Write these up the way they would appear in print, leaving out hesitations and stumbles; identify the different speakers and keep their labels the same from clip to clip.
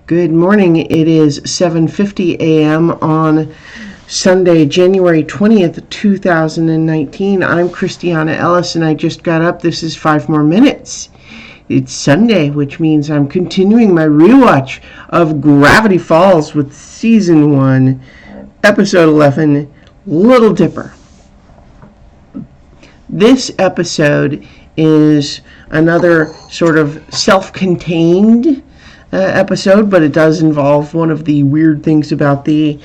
Speaker 1: Good morning. It is 7:50 a.m. on Sunday, January 20th, 2019. I'm Christiana Ellis, and I just got up. This is 5 more minutes. It's Sunday, which means I'm continuing my rewatch of Gravity Falls with Season 1, Episode 11, Little Dipper. This episode is another sort of self-contained episode, but it does involve one of the weird things about the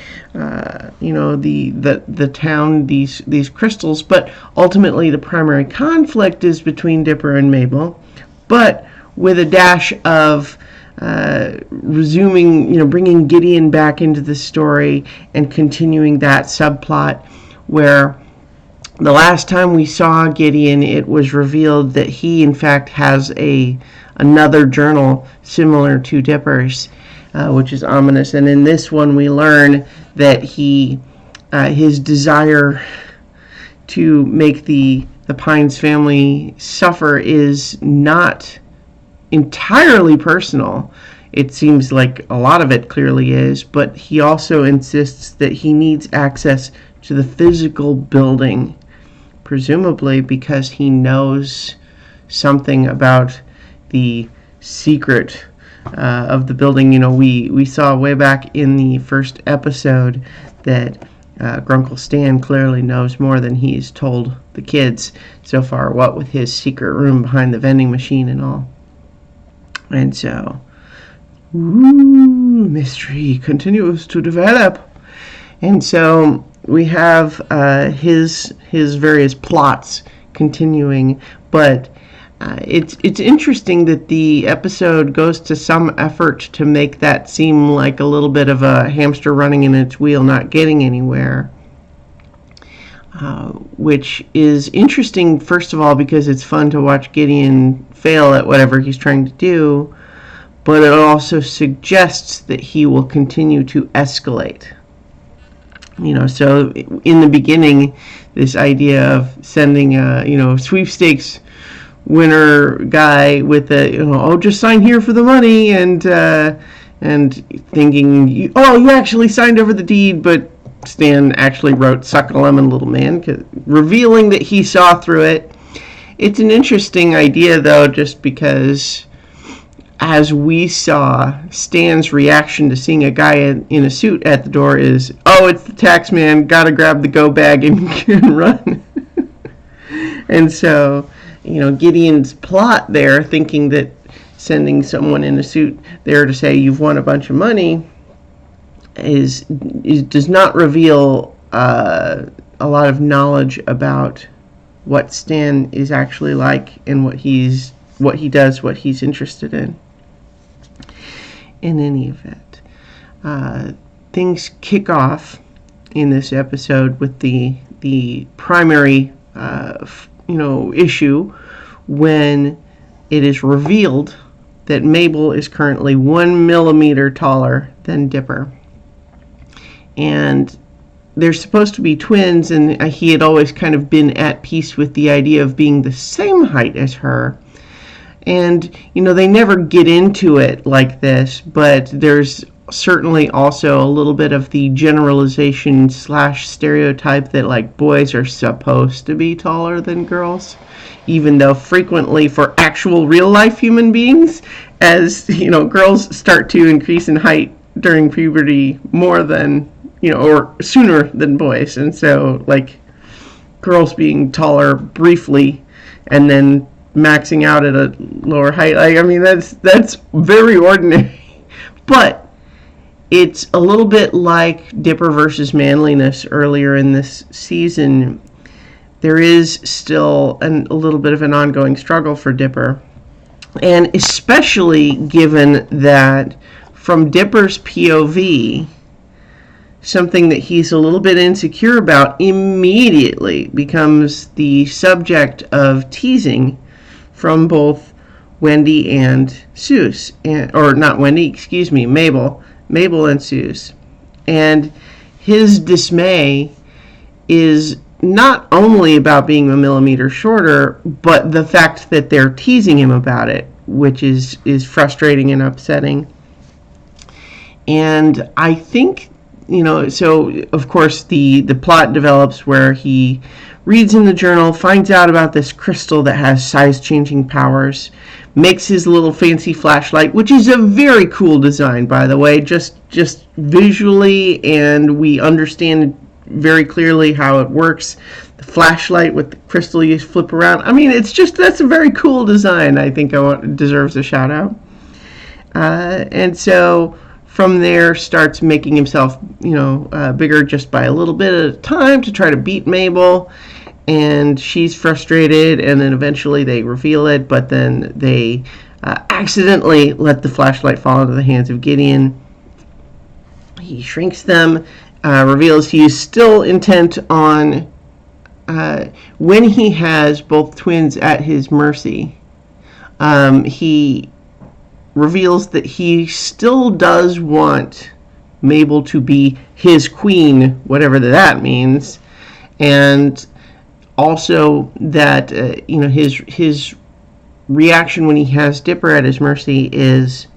Speaker 1: town, these crystals. But ultimately, the primary conflict is between Dipper and Mabel, but with a dash of bringing Gideon back into the story and continuing that subplot where the last time we saw Gideon, it was revealed that he, in fact, has another journal similar to Dipper's, which is ominous. And in this one, we learn that his desire to make the Pines family suffer is not entirely personal. It seems like a lot of it clearly is, but he also insists that he needs access to the physical building, presumably because he knows something about the secret of the building. We saw way back in the first episode that Grunkle Stan clearly knows more than he's told the kids so far, what with his secret room behind the vending machine and all. And so, mystery continues to develop. And so we have his various plots continuing, but it's interesting that the episode goes to some effort to make that seem like a little bit of a hamster running in its wheel, not getting anywhere, which is interesting, first of all, because it's fun to watch Gideon fail at whatever he's trying to do, but it also suggests that he will continue to escalate. So in the beginning, this idea of sending a, sweepstakes winner guy with just sign here for the money, and thinking, you actually signed over the deed, but Stan actually wrote "Suck a lemon, little man," revealing that he saw through it. It's an interesting idea, though, just because as we saw, Stan's reaction to seeing a guy in a suit at the door is, it's the tax man, gotta grab the go bag and run. And so, Gideon's plot there, thinking that sending someone in a suit there to say you've won a bunch of money does not reveal a lot of knowledge about what Stan is actually like and what he does, what he's interested in. In any event, things kick off in this episode with the primary issue when it is revealed that Mabel is currently 1 millimeter taller than Dipper. And they're supposed to be twins, and he had always kind of been at peace with the idea of being the same height as her. And, they never get into it like this, but there's certainly also a little bit of the generalization / stereotype that, boys are supposed to be taller than girls, even though frequently for actual real-life human beings, as, girls start to increase in height during puberty more than, or sooner than boys. And so, girls being taller briefly and then maxing out at a lower height, that's very ordinary. But it's a little bit like Dipper versus manliness earlier in this season. There is still a little bit of an ongoing struggle for Dipper, and especially given that from Dipper's POV, something that he's a little bit insecure about immediately becomes the subject of teasing from both Wendy and Seuss, Mabel and Seuss. And his dismay is not only about being a millimeter shorter, but the fact that they're teasing him about it, which is frustrating and upsetting. And I think, so of course the plot develops where he reads in the journal, finds out about this crystal that has size-changing powers, makes his little fancy flashlight, which is a very cool design, by the way, just visually, and we understand very clearly how it works. The flashlight with the crystal you flip around. I mean, that's a very cool design. I think deserves a shout out. And so from there starts making himself, bigger just by a little bit at a time to try to beat Mabel. And she's frustrated, and then eventually they reveal it, but then they accidentally let the flashlight fall into the hands of Gideon. He shrinks them, reveals he is still intent on, when he has both twins at his mercy, he reveals that he still does want Mabel to be his queen, whatever that means, and also that his reaction when he has Dipper at his mercy is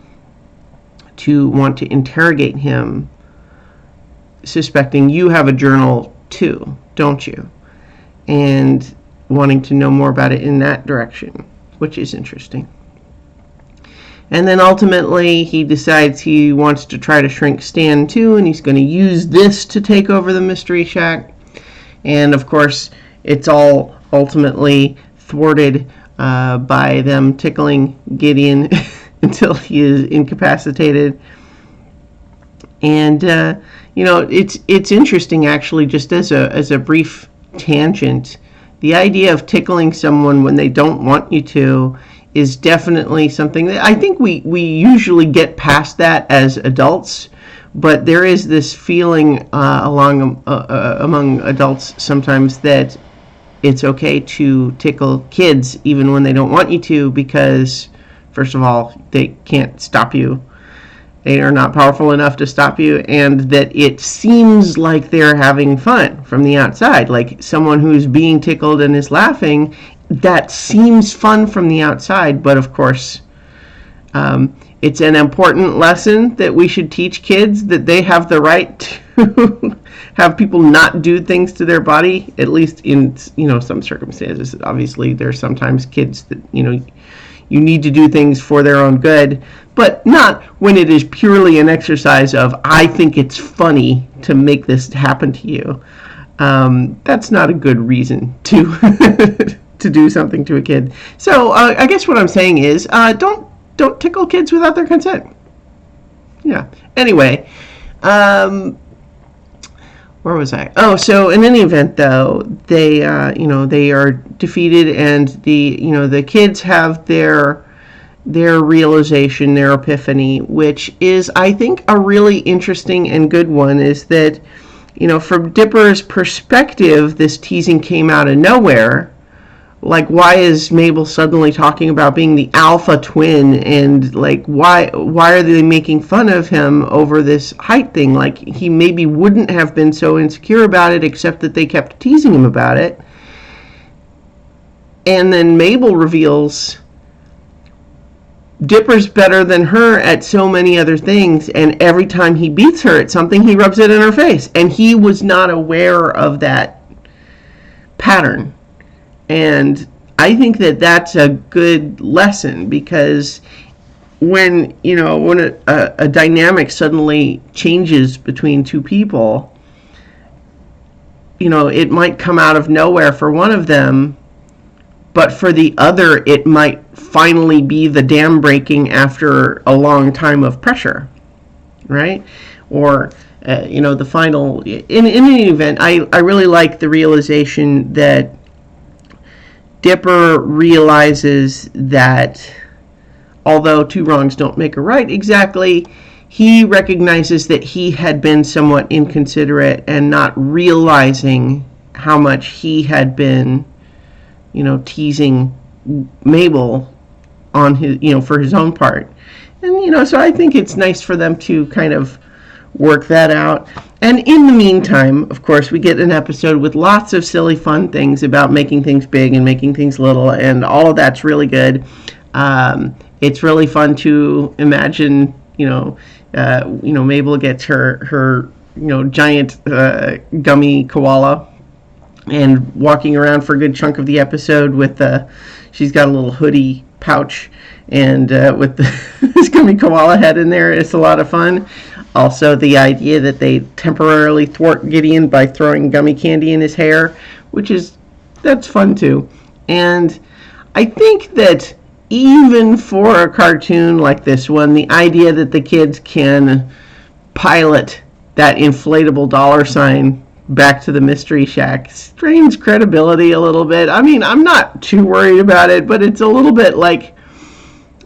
Speaker 1: to want to interrogate him, suspecting you have a journal too, don't you? And wanting to know more about it in that direction, which is interesting. And then ultimately he decides he wants to try to shrink Stan too, and he's going to use this to take over the Mystery Shack. And of course, it's all ultimately thwarted by them tickling Gideon until he is incapacitated. And it's interesting, actually, just as a brief tangent. The idea of tickling someone when they don't want you to is definitely something that I think we usually get past that as adults. But there is this feeling among adults sometimes that it's okay to tickle kids even when they don't want you to, because, first of all, they can't stop you. They are not powerful enough to stop you, and that it seems like they're having fun from the outside. Like someone who's being tickled and is laughing, that seems fun from the outside, but of course, it's an important lesson that we should teach kids, that they have the right to have people not do things to their body, at least in some circumstances. Obviously, there's sometimes kids that you need to do things for their own good, but not when it is purely an exercise of, I think it's funny to make this happen to you. That's not a good reason to to do something to a kid. So I guess what I'm saying is, don't tickle kids without their consent. Yeah. Anyway, where was I? Oh, so in any event, though, they they are defeated, and the kids have their realization, their epiphany, which is, I think, a really interesting and good one. Is that from Dipper's perspective, this teasing came out of nowhere. Like, why is Mabel suddenly talking about being the alpha twin, and like why are they making fun of him over this height thing? Like, he maybe wouldn't have been so insecure about it, except that they kept teasing him about it. And then Mabel reveals Dipper's better than her at so many other things, and every time he beats her at something, he rubs it in her face, and he was not aware of that pattern. And I think that that's a good lesson, because when a dynamic suddenly changes between two people, it might come out of nowhere for one of them, but for the other, it might finally be the dam breaking after a long time of pressure, right? Or the final. In any event, I really like the realization that Dipper realizes that although two wrongs don't make a right exactly, he recognizes that he had been somewhat inconsiderate and not realizing how much he had been, teasing Mabel on his, for his own part. And, so I think it's nice for them to kind of work that out. And in the meantime, of course, we get an episode with lots of silly, fun things about making things big and making things little, and all of that's really good. It's really fun to imagine, Mabel gets her giant gummy koala, and walking around for a good chunk of the episode with she's got a little hoodie pouch, and with this gummy koala head in there. It's a lot of fun. Also, the idea that they temporarily thwart Gideon by throwing gummy candy in his hair, that's fun too. And I think that even for a cartoon like this one, the idea that the kids can pilot that inflatable dollar sign back to the Mystery Shack strains credibility a little bit. I mean, I'm not too worried about it, but it's a little bit like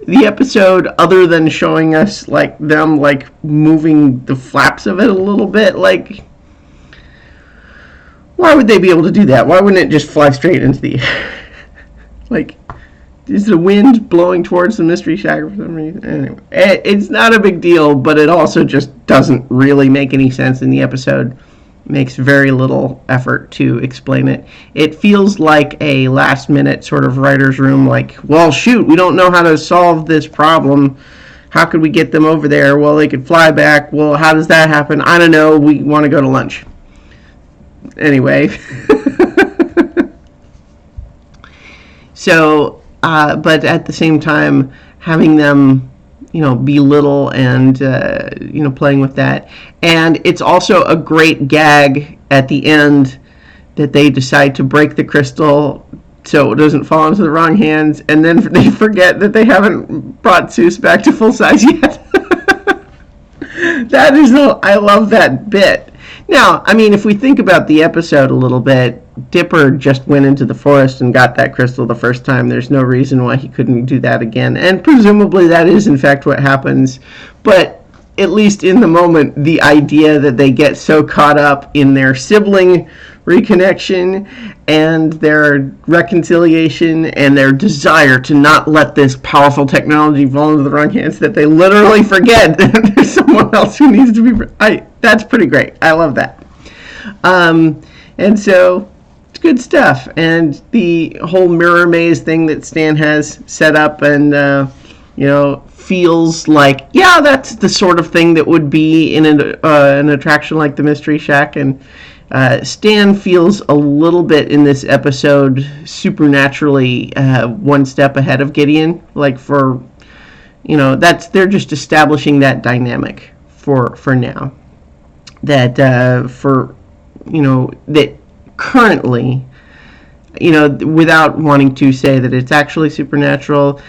Speaker 1: the episode, other than showing us like them like moving the flaps of it a little bit, like, why would they be able to do that? Why wouldn't it just fly straight into the air? Like, is the wind blowing towards the Mystery Shack for some reason? Anyway, it's not a big deal, but it also just doesn't really make any sense in the episode. Makes very little effort to explain it. It feels like a last-minute sort of writer's room, like, well, shoot, we don't know how to solve this problem. How could we get them over there? Well, they could fly back. Well, how does that happen? I don't know. We want to go to lunch. Anyway. So, but at the same time, having them be little and, playing with that. And it's also a great gag at the end that they decide to break the crystal so it doesn't fall into the wrong hands, and then they forget that they haven't brought Seuss back to full size yet. I love that bit. Now, I mean, if we think about the episode a little bit, Dipper just went into the forest and got that crystal the first time. There's no reason why he couldn't do that again. And presumably that is, in fact, what happens. But at least in the moment, the idea that they get so caught up in their sibling reconnection and their reconciliation and their desire to not let this powerful technology fall into the wrong hands that they literally forget that there's someone else who needs to be... That's pretty great. I love that. And so it's good stuff. And the whole mirror maze thing that Stan has set up and, feels like, yeah, that's the sort of thing that would be in an attraction like the Mystery Shack. And Stan feels a little bit in this episode supernaturally one step ahead of Gideon. Like they're just establishing that dynamic for now. That that currently, without wanting to say that it's actually supernatural,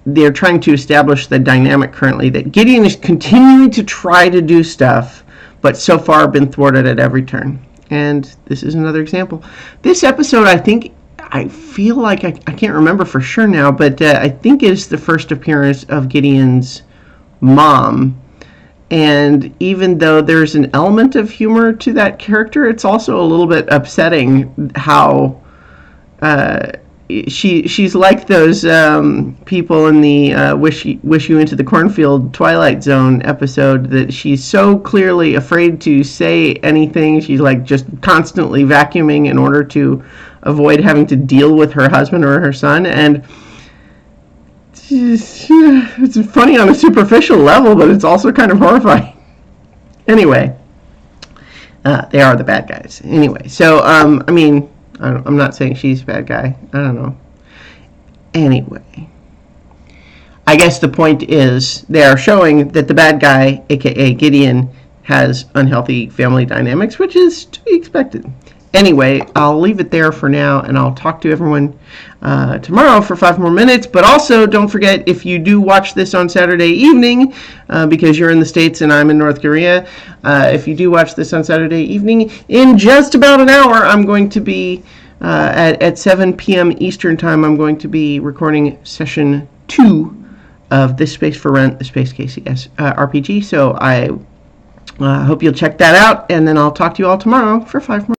Speaker 1: they're trying to establish the dynamic currently that Gideon is continuing to try to do stuff, but so far been thwarted at every turn. And this is another example. This episode, I feel like, I can't remember for sure now, but I think is the first appearance of Gideon's mom. And even though there's an element of humor to that character, it's also a little bit upsetting how she's like those people in the Wish You Into the Cornfield Twilight Zone episode, that she's so clearly afraid to say anything. She's like just constantly vacuuming in order to avoid having to deal with her husband or her son. And it's funny on a superficial level, but it's also kind of horrifying. Anyway, they are the bad guys. Anyway, so, I'm not saying she's a bad guy. I don't know. Anyway, I guess the point is they are showing that the bad guy, a.k.a. Gideon, has unhealthy family dynamics, which is to be expected. Anyway, I'll leave it there for now, and I'll talk to everyone tomorrow for 5 more minutes. But also, don't forget, if you do watch this on Saturday evening, because you're in the States and I'm in North Korea, if you do watch this on Saturday evening, in just about an hour, I'm going to be, at 7 p.m. Eastern Time, I'm going to be recording session 2 of This Space for Rent, the Space KCS RPG. So I hope you'll check that out, and then I'll talk to you all tomorrow for 5 more.